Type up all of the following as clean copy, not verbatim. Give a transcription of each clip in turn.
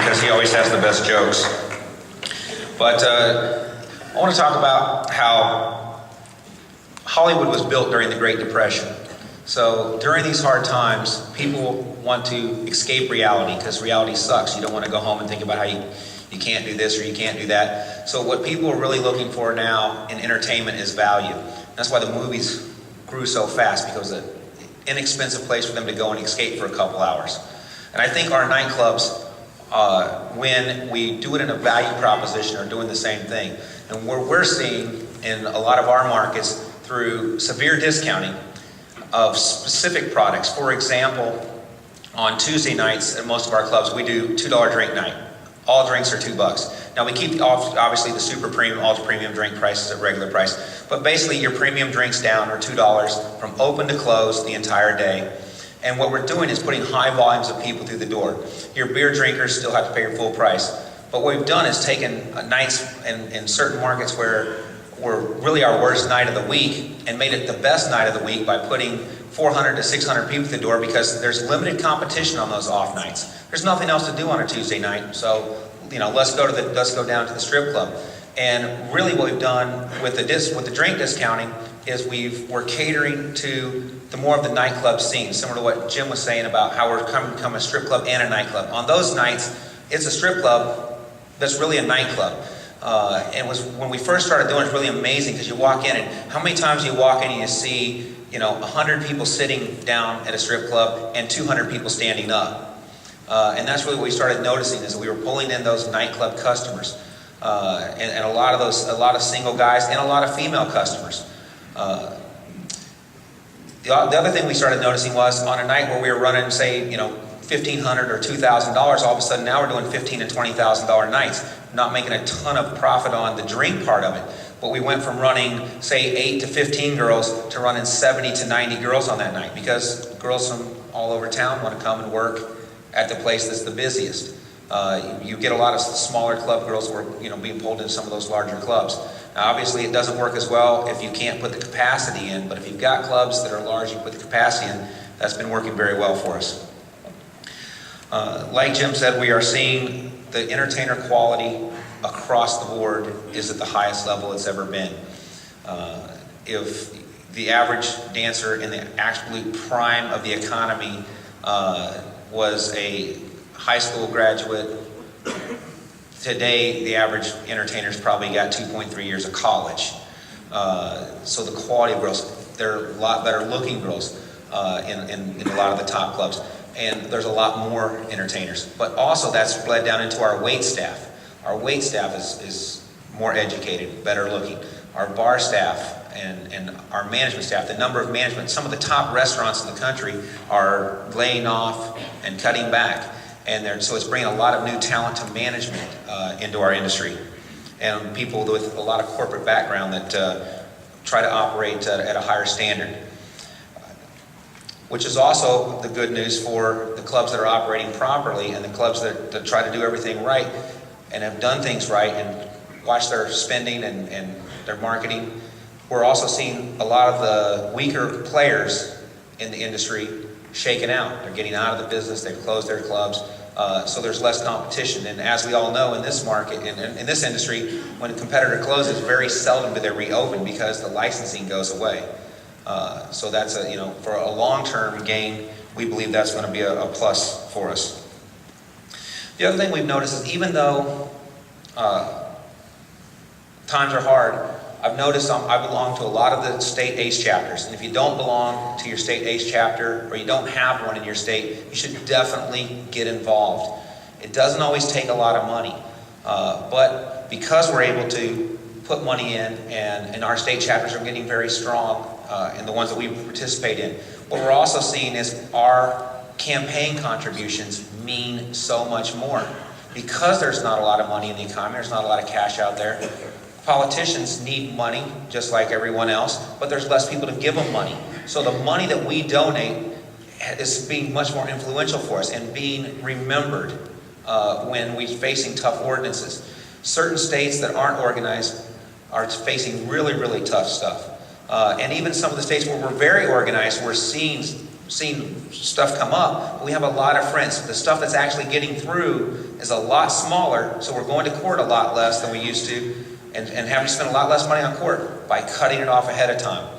because he always has the best jokes. But I want to talk about how Hollywood was built during the Great Depression. So during these hard times, people want to escape reality because reality sucks. You don't want to go home and think about how you can't do this or you can't do that. So what people are really looking for now in entertainment is value. That's why the movies grew so fast, because it's an inexpensive place for them to go and escape for a couple hours. And I think our nightclubs, when we do it in a value proposition, are doing the same thing. And what we're seeing in a lot of our markets through severe discounting of specific products. For example, on Tuesday nights at most of our clubs, we do $2 drink night. All drinks are $2. Now we keep obviously the super premium, ultra premium drink prices at regular price, but basically your premium drinks down are $2 from open to close the entire day. And what we're doing is putting high volumes of people through the door. Your beer drinkers still have to pay your full price. But what we've done is taken nights in certain markets where were really our worst night of the week and made it the best night of the week by putting 400 to 600 people through the door, because there's limited competition on those off nights. There's nothing else to do on a Tuesday night, so let's go down to the strip club. And really, what we've done with the drink discounting is we're catering to the more of the nightclub scene, similar to what Jim was saying about how we're become a strip club and a nightclub. On those nights, it's a strip club that's really a nightclub. And when we first started doing it, it's really amazing, because you walk in, and how many times you walk in and you see 100 people sitting down at a strip club and 200 people standing up. And that's really what we started noticing, is that we were pulling in those nightclub customers, and a lot of single guys and a lot of female customers. The other thing we started noticing was on a night where we were running, say, $1,500 or $2,000, all of a sudden now we're doing $15,000 and $20,000 nights, not making a ton of profit on the drink part of it. But we went from running, say, 8 to 15 girls to running 70 to 90 girls on that night, because girls from all over town want to come and work at the place that's the busiest. You get a lot of smaller club girls who are being pulled into some of those larger clubs. Now, obviously, it doesn't work as well if you can't put the capacity in, but if you've got clubs that are large, you put the capacity in. That's been working very well for us. Like Jim said, we are seeing the entertainer quality across the board is at the highest level it's ever been. If the average dancer in the absolute prime of the economy was a high school graduate, today the average entertainer's probably got 2.3 years of college. So the quality of girls, there are a lot better looking girls in a lot of the top clubs. And there's a lot more entertainers. But also that's bled down into our wait staff. Our wait staff is more educated, better looking. Our bar staff and our management staff, the number of management, some of the top restaurants in the country are laying off and cutting back. So it's bringing a lot of new talent to management into our industry. And people with a lot of corporate background that try to operate at a higher standard. Which is also the good news for the clubs that are operating properly, and the clubs that try to do everything right and have done things right and watch their spending and their marketing. We're also seeing a lot of the weaker players in the industry shaken out. They're getting out of the business, they've closed their clubs, so there's less competition. And as we all know, in this market, in this industry, when a competitor closes, very seldom do they reopen because the licensing goes away. So that's for a long-term gain, we believe that's going to be a plus for us. The other thing we've noticed is, even though times are hard, I've noticed I belong to a lot of the state ACE chapters, and if you don't belong to your state ACE chapter, or you don't have one in your state, you should definitely get involved. It doesn't always take a lot of money, but because we're able to put money in, and our state chapters are getting very strong, and the ones that we participate in, what we're also seeing is our campaign contributions mean so much more. Because there's not a lot of money in the economy, there's not a lot of cash out there, politicians need money just like everyone else, but there's less people to give them money. So the money that we donate is being much more influential for us and being remembered when we're facing tough ordinances. Certain states that aren't organized are facing really, really tough stuff. And even some of the states where we're very organized, we're seeing seen stuff come up, we have a lot of friends. The stuff that's actually getting through is a lot smaller, so we're going to court a lot less than we used to, and having to spend a lot less money on court by cutting it off ahead of time.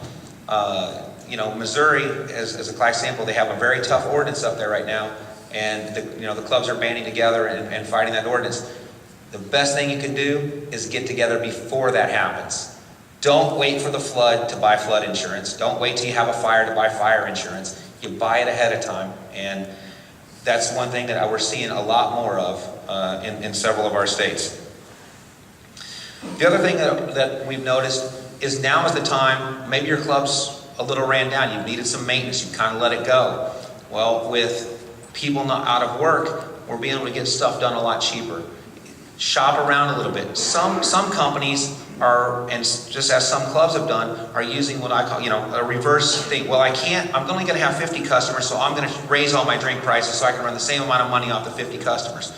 Missouri, as a class example, they have a very tough ordinance up there right now, and the clubs are banding together and fighting that ordinance. The best thing you can do is get together before that happens. Don't wait for the flood to buy flood insurance. Don't wait till you have a fire to buy fire insurance. You buy it ahead of time, and that's one thing that we're seeing a lot more of in several of our states. The other thing that we've noticed is now is the time, maybe your club's a little ran down, you've needed some maintenance, you kind of let it go. Well, with people not out of work, we're being able to get stuff done a lot cheaper. Shop around a little bit. Some companies are, and just as some clubs have done, are using what I call, a reverse thing. Well, I'm only going to have 50 customers, so I'm going to raise all my drink prices so I can run the same amount of money off the 50 customers.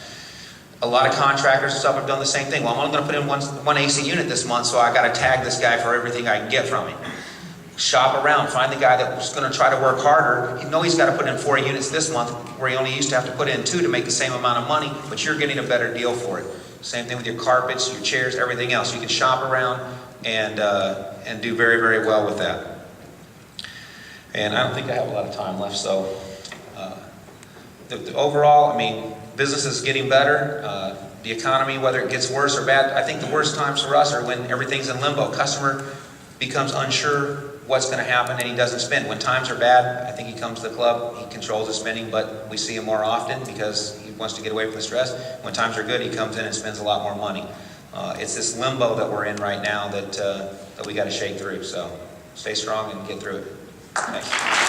A lot of contractors and stuff have done the same thing. Well, I'm only going to put in one AC unit this month, so I got to tag this guy for everything I can get from him. Shop around, find the guy that's going to try to work harder. You know he's got to put in 4 units this month, where he only used to have to put in 2 to make the same amount of money, but you're getting a better deal for it. Same thing with your carpets, your chairs, everything else. You can shop around and do very, very well with that. And I don't think I have a lot of time left, so overall, business is getting better. The economy, whether it gets worse or bad, I think the worst times for us are when everything's in limbo. Customer becomes unsure what's going to happen and he doesn't spend. When times are bad, I think he comes to the club, he controls his spending, but we see him more often because he wants to get away from the stress. When times are good, he comes in and spends a lot more money. It's this limbo that we're in right now that we got to shake through. So stay strong and get through it. Thanks.